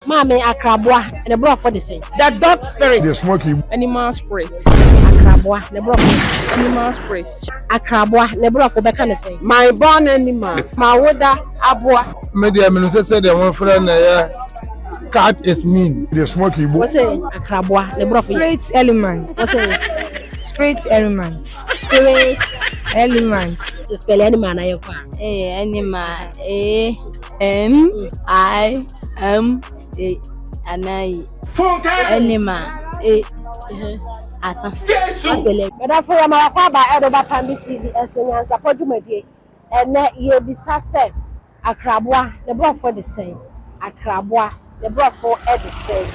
Mame akrabwa ne bro for the same. The dog spirit. The smoky Animal spirit. Akrabwa ne bro. Animal spirit. Akrabwa ne bro for beka ne same. My born animal. Mawoda abwa. media me say the one friend na cat is mean. The smoky boy. What's say akrabwa ne bro for spirit element. What's say Spirit element. spirit Element. to spell animal na yekwa. Animal. A-N-I-M-A. Anai. Animal. Asa. Spell. But for your mama ba edo ba Pambi TV eso nyansa podumadi. Ene ye bisa se akrabwa ne bro for the same. Akrabwa ne bro for the same.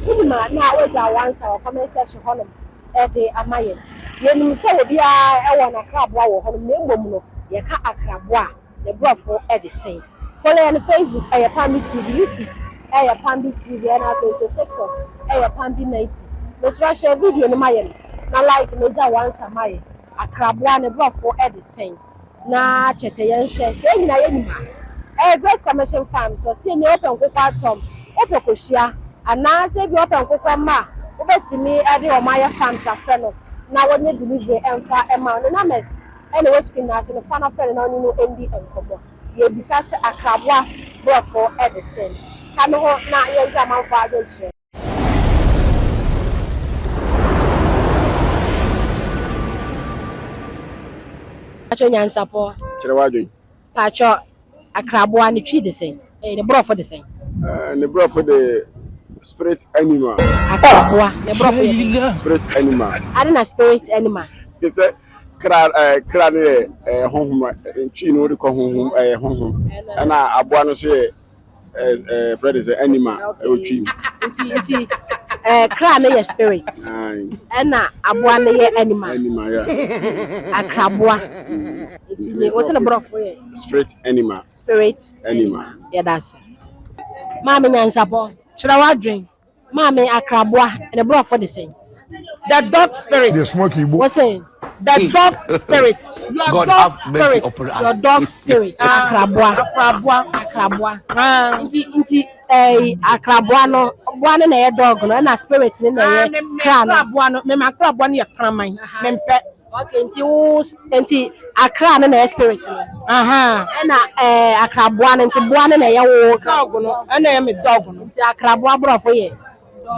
Minima na oja wansa or comment section holom. Ede amaye. Yenim se obi a ewo na akrabwa wo holom na embom no ye ka akrabwa ne bro for the same. Follow on Facebook Pambi TV, YouTube Pambi TV and also TikTok Pambi 90. Let's rush a video no mayen. Na like meja once a maye. Akrabwa ne bro for the same. Na chese yen share. Say na yenima. Grace Commission Farm so see ne open kokwa tom. Open koshia. Ana say bi open kokwa ma. Obetimi e de omaya farms afre no. Na wonye delivery emfa ema no na mes. Anyway screen na se no fa na friend na oni no endi enkomo. Ye bisase akrabwa bro for the same. Kano ho na ye jama fa ajoche. Pacho nyansa po. Chere wadwe. Pacho akrabwa ni twi the same. The bro for the same. The bro for the spirit animal. Akrabwa the bro for the Spirit animal. Adena spirit animal. He say kra ne honhom twi no de ko honhom honhom. Na aboa no so Fred is an animal. Nti kra ne ye spirit. Na aboa ne ye animal. Animal, yeah. Akrabwa. Nti what's the bro for ye? Spirit animal. Spirit Animal. Yeah, that's it. Mama nyansa po. Chira wadwen. Mama akrabwa and bro for the same. The dog spirit. The smoky boy. What's saying? The dog spirit. Your God dog have mercy spirit. upon us. Your dog spirit. Akrabwa. Nti akrabwa no bwana na ye dog no na spirit ni na ye kra no. Akrabwa no me akrabwa no ye kraman. Mempe. Okay, nti akra no na ye spirit no. Aha. Na akrabwa no nti bwana na ye wo Dog no. Na ye me dog no. nti akrabwa bro for ye.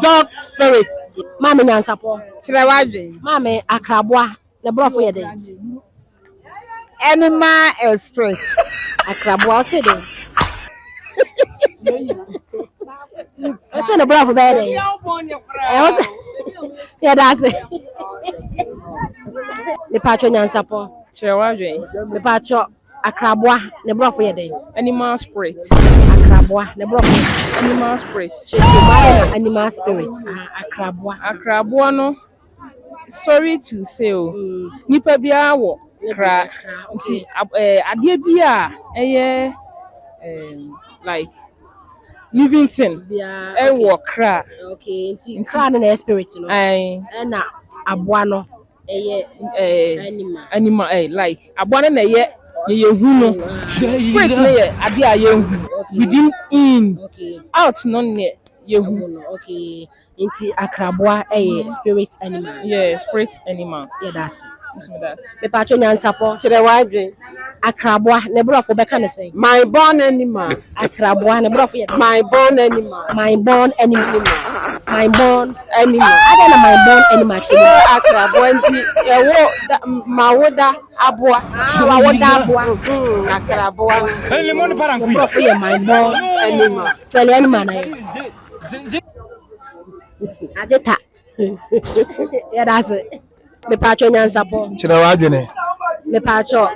Dog spirit. Mama nyansa po. Chere wadwe. Mama akrabwa the bro for ye dey. Animal spirit. Akrabwa say dey. What's in the bro for dey? Yeah, that's it. Me pacho nyansa po. Chere wadwe. Me pacho akrabwa the bro for ye dey. Animal spirit. Akrabwa the bro for Animal spirit. animal spirit. Akrabwa. Akrabwa no. Sorry to say nipa bia wo kra nti ade bia like living thing wo kra. Okay, nti kra na spirit no. Na aboa no animal like aboa na ye hu no. Spirit na ye ade a ye hu within in out no ne ye hu. Okay, nti akrabwa spirit animal. Yeah, spirit animal. Yeah, that's it. That. Me pacho nyansa po. Chere wadwe. Akrabwa ne bro for beka ne say. My born animal. Akrabwa ne bro for ye. My born animal. My born animal. My born animal. Ada na my born animal. Akrabwa nti ewo mawoda abwa. Mawoda abwa. Akrabwa. Lemon parangui. Bro for ye my born Animal. spell animal na ye. Ajeta. Yeah, that's it. Me pacho nyansa po. Chere wadwe ne. Me pacho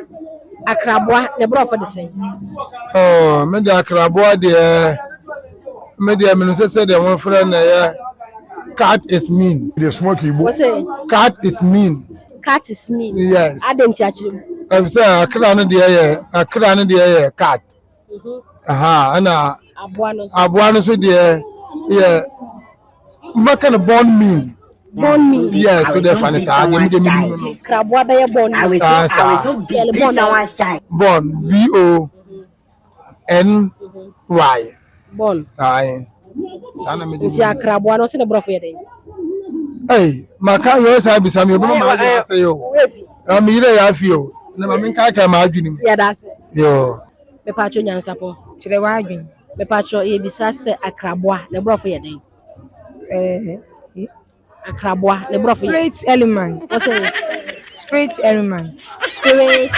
akrabwa ne bro for the same. Oh, me the akrabwa de media me say the one friend na cat is mean. The smoky boy. What's say? Cat is mean. Cat is mean. Yes. Adenti achiri. I say akra no de cat. Aha, ana Aboa no so de what kind of born mean? Born mean. Yes, so the funny say Krabwa be born. I was so big now I style. Born BONY. Born. Aye. Sana me di. Nti akraboa no se ne brofo ye den. Hey, maka yo sa bisa me obi ma dey say yo. Na me ire ya fi o. Na ma me nka ma adwini mu. Ya das. Yo. Me pa cho nyansapo. Kyerɛ w'adwen. Me pa cho ye bisa se akraboa ne brofo ye den. Akraboa ne brofo ye. Spirit element. What's it? Spirit element. Spirit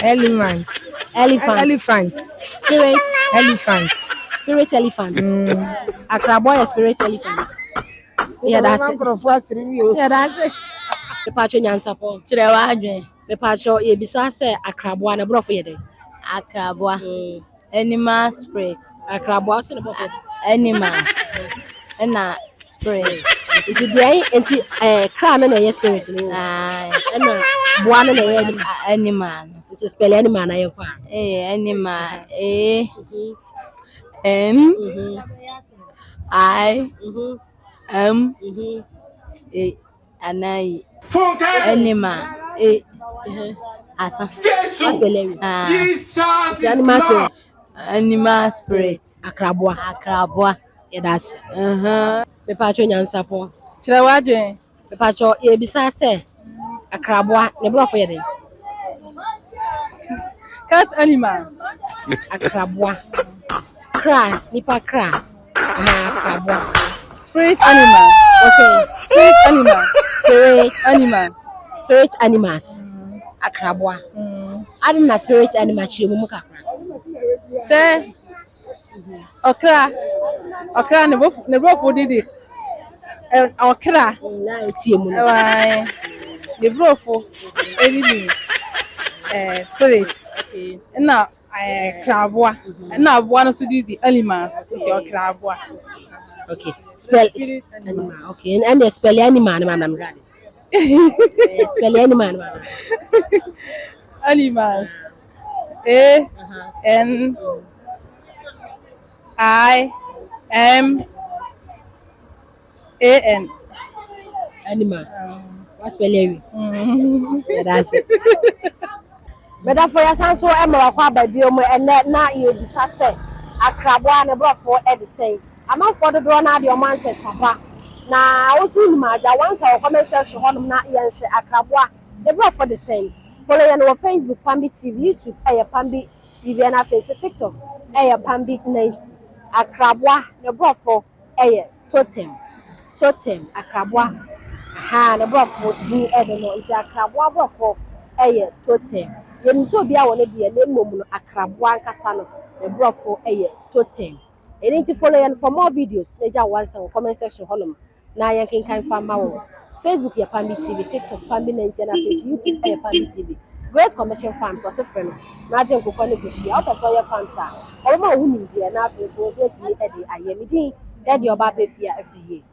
Element. elephant. Elephant. Spirit Elephant. spirit elephant. Akraboa ye spirit elephant. Yeah, that's it. Yeah, that's it. Me pa cho nyansapo. Kyerɛ w'adwen. Me pa cho ye bisa se akraboa ne brofo ye den. Akraboa. Animal spirit. Akraboa se ne brofo. Animal. Na spirit. Nti dey enti kra no na ye spirit no. Aye. Na boa no na ye Animal. nti spell animal na ye kwa. Animal. N I M A Anai. Animal. Asa. Spell it. Jesus. Animal spirit. Animal spirit. Akraboa. Akraboa. Yeah, that's. Me pa cho nyansapo. Kyerɛ w'adwen. Me pa cho ye bisa se akraboa ne brofo ye den. Cat animal. Akraboa. Kra, nipa kra. Akraboa. Spirit animal. What's it? Spirit animal. Spirit Animals. spirit animals. Akraboa. Adding na spirit animal chi mu kakra. Sɛ ɔkra ne brofo didi. Ɔkra. Na etie mu no. Ɛwai. Ne brofo edidi. Spirit. Na kraboa. Na aboa no so didi animals. Ɔkraboa. Okay. Spell animal. Okay. And the spell animal na madam grade. Spell animal na madam. Animals. A N I M A N. Animal. What spell you? Yeah, that's it. But for your son so e ma kwa ba bi omo ene na ye bisa se akraboa ne brofo e de say. Amanfo do na de omo anse sapa. Na otu ni maja once our comment section honum na ye nhwe akraboa ne brofo de say. Follow you on Facebook Pambi TV, YouTube Pambi TV and Facebook TikTok Pambi 90. Akraboa ne brofo totem akraboa ne brofo di e no nti akraboa brofo totem. Yen so bia won de ne mom no akraboa nkasa no ne brofo totem. And need to follow you for more videos. Neja once on comment section honum na yan kan fama wo. Facebook Pambi TV, TikTok Pambi 90 and Facebook YouTube Pambi TV. Great commercial farms was a friend. Najem Kokoni Bushi out of Soya farms are. All my women dear now so to me Eddie I am Eddie your baby fear every year.